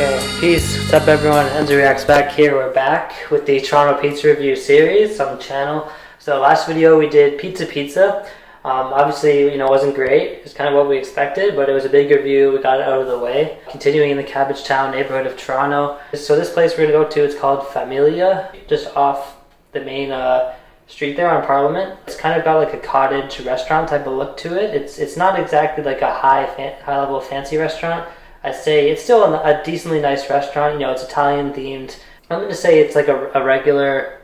Okay, peace. What's up everyone? Enzo Reacts back here. We're back with the Toronto Pizza Review series on the channel. So last video we did pizza. Obviously, it wasn't great. It's kind of what we expected, but it was a big review. We got it out of the way. Continuing in the Cabbagetown neighborhood of Toronto. So this place we're going to go to, it's called Familia, just off the main street there on Parliament. It's kind of got like a cottage restaurant type of look to it. It's not exactly like a high level fancy restaurant. I'd say it's still a decently nice restaurant. It's Italian themed. I'm going to say it's like a regular,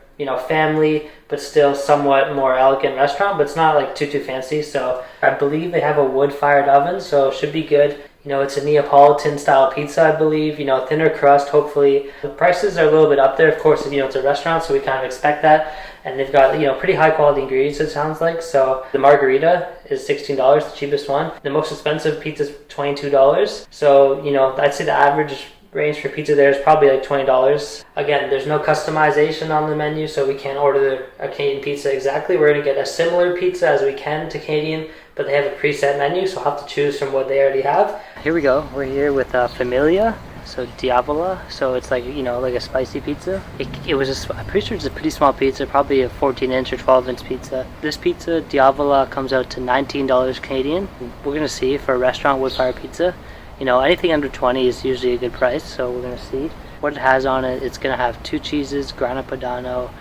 family, but still somewhat more elegant restaurant, but it's not like too fancy. So I believe they have a wood-fired oven, so it should be good. It's a Neapolitan style pizza, I believe, thinner crust, hopefully. The prices are a little bit up there. Of course, it's a restaurant, so we kind of expect that. And they've got, pretty high quality ingredients, it sounds like. So the margarita is $16, the cheapest one. The most expensive pizza is $22. So, I'd say the average range for pizza there is probably like $20. Again, there's no customization on the menu, so we can't order a Canadian pizza exactly. We're going to get a similar pizza as we can to Canadian, but they have a preset menu, so I'll have to choose from what they already have. Here we go. We're here with Familia, so Diavola. So it's like, like a spicy pizza. It was I'm pretty sure it's a pretty small pizza, probably a 14-inch or 12-inch pizza. This pizza, Diavola, comes out to $19 Canadian. We're going to see for a restaurant wood-fire pizza. Anything under 20 is usually a good price, so we're going to see what it has on it. It's going to have 2 cheeses, grana padano,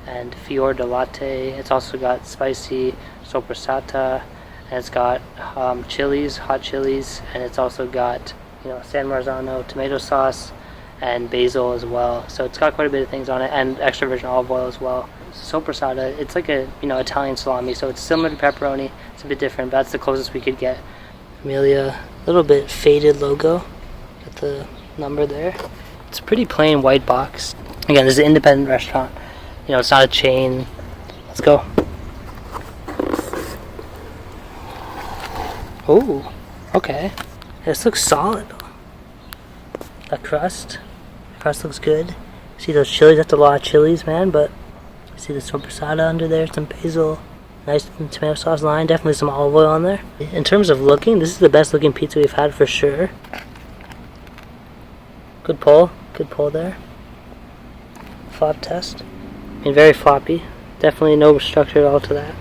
and fior di latte. It's also got spicy soppressata, and it's got chilies, hot chilies, and it's also got, San Marzano tomato sauce and basil as well. So it's got quite a bit of things on it, and extra virgin olive oil as well. Soppressata, it's like a, Italian salami, so it's similar to pepperoni. It's a bit different, but that's the closest we could get. Familia, a little bit faded logo, got the number there. It's a pretty plain white box. Again, this is an independent restaurant. It's not a chain. Let's go. Oh, okay. This looks solid. The crust looks good. See those chilies? That's a lot of chilies, man. But see the soppressata under there, some basil. Nice tomato sauce line, definitely some olive oil on there. In terms of looking, this is the best looking pizza we've had for sure. Good pull there. Flop test. Very floppy. Definitely no structure at all to that.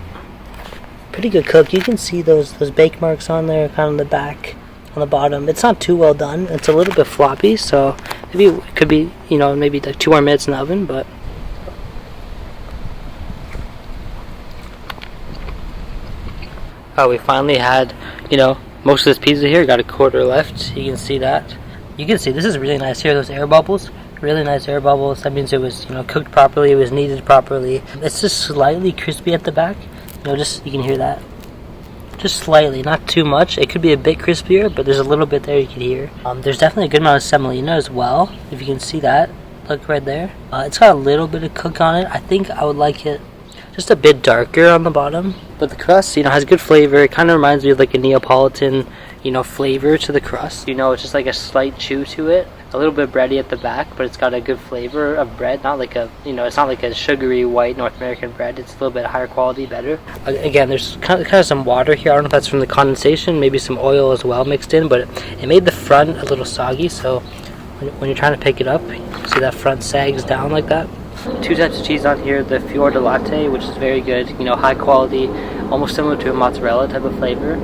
Pretty good cook. You can see those bake marks on there, kind of on the back, on the bottom. It's not too well done. It's a little bit floppy, so maybe it could be, maybe like 2 more minutes in the oven, but. We finally had, most of this pizza here. Got a quarter left. You can see that. You can see this is really nice here. Those air bubbles, really nice air bubbles. That means it was, cooked properly. It was kneaded properly. It's just slightly crispy at the back. Just you can hear that. Just slightly, not too much. It could be a bit crispier, but there's a little bit there you can hear. There's definitely a good amount of semolina as well. If you can see that, look right there. It's got a little bit of cook on it. I think I would like it just a bit darker on the bottom, but the crust, has good flavor. It kind of reminds me of like a Neapolitan, flavor to the crust. It's just like a slight chew to it. A little bit bready at the back, but it's got a good flavor of bread. Not like a, it's not like a sugary white North American bread. It's a little bit higher quality, better. Again, there's kind of some water here. I don't know if that's from the condensation, maybe some oil as well mixed in, but it made the front a little soggy. So when you're trying to pick it up, see that front sags down like that. 2 types of cheese on here, the fior di latte, which is very good, high quality, almost similar to a mozzarella type of flavor,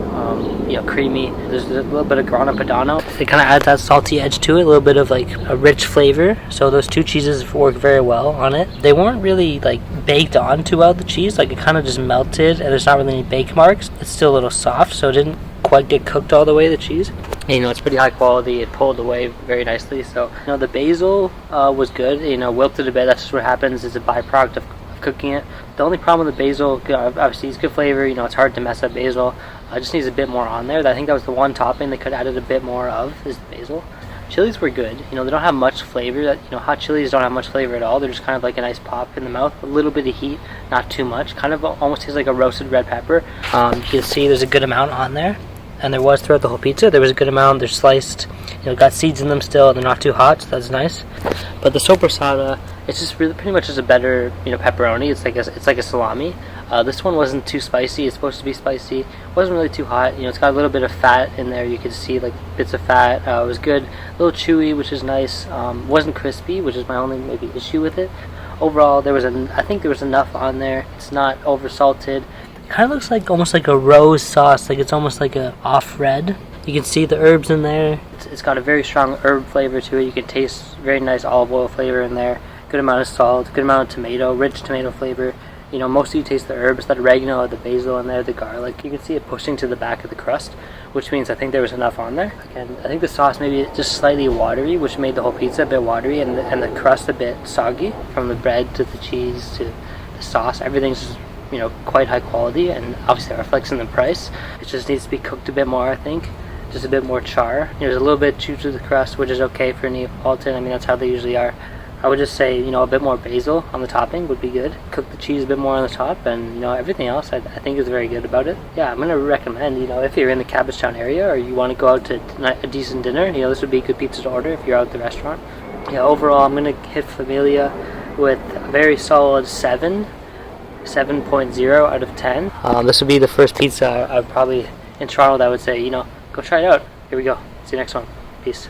creamy. There's a little bit of grana padano. It kind of adds that salty edge to it, a little bit of like a rich flavor. So those 2 cheeses work very well on it. They weren't really like baked on too well, the cheese, like it kind of just melted, and there's not really any bake marks. It's still a little soft, so it didn't quite get cooked all the way, the cheese. It's pretty high quality. It pulled away very nicely. So the basil was good. Wilted a bit. That's just what happens. It's a byproduct of cooking it. The only problem with the basil, obviously it's good flavor. It's hard to mess up basil. It just needs a bit more on there. I think that was the one topping they could have added a bit more of, is the basil. Chilies were good. They don't have much flavor. Hot chilies don't have much flavor at all. They're just kind of like a nice pop in the mouth. A little bit of heat, not too much. Kind of almost tastes like a roasted red pepper. You can see there's a good amount on there. And there was throughout the whole pizza. There was a good amount. They're sliced, got seeds in them still. They're not too hot, so that's nice. But the soppressata, it's just really pretty much just a better, pepperoni. It's like a salami. This one wasn't too spicy. It's supposed to be spicy. It wasn't really too hot. You know, it's got a little bit of fat in there. You could see like bits of fat. It was good. A little chewy, which is nice. Wasn't crispy, which is my only maybe issue with it. Overall, I think there was enough on there. It's not over salted. It kind of looks like almost like a rose sauce. Like it's almost like a off red. You can see the herbs in there. It's got a very strong herb flavor to it. You can taste very nice olive oil flavor in there. Good amount of salt. Good amount of tomato. Rich tomato flavor. You know, mostly you taste the herbs, that oregano, the basil in there, the garlic. You can see it pushing to the back of the crust, which means I think there was enough on there. Again, I think the sauce maybe just slightly watery, which made the whole pizza a bit watery, and the crust a bit soggy. From the bread to the cheese to the sauce, everything's, you know, quite high quality, and obviously that reflects in the price. It just needs to be cooked a bit more, I think. Just a bit more char. There's a little bit chew to the crust, which is okay for Neapolitan. I mean, that's how they usually are. I would just say, you know, a bit more basil on the topping would be good. Cook the cheese a bit more on the top, and, you know, everything else I think is very good about it. Yeah, I'm going to recommend, you know, if you're in the Cabbagetown area or you want to go out to a decent dinner, you know, this would be a good pizza to order if you're out at the restaurant. Yeah, overall, I'm going to hit Familia with a very solid 7.0 out of 10. This would be the first pizza I would probably, in Toronto, that I would say, you know, go try it out. Here we go. See you next one. Peace.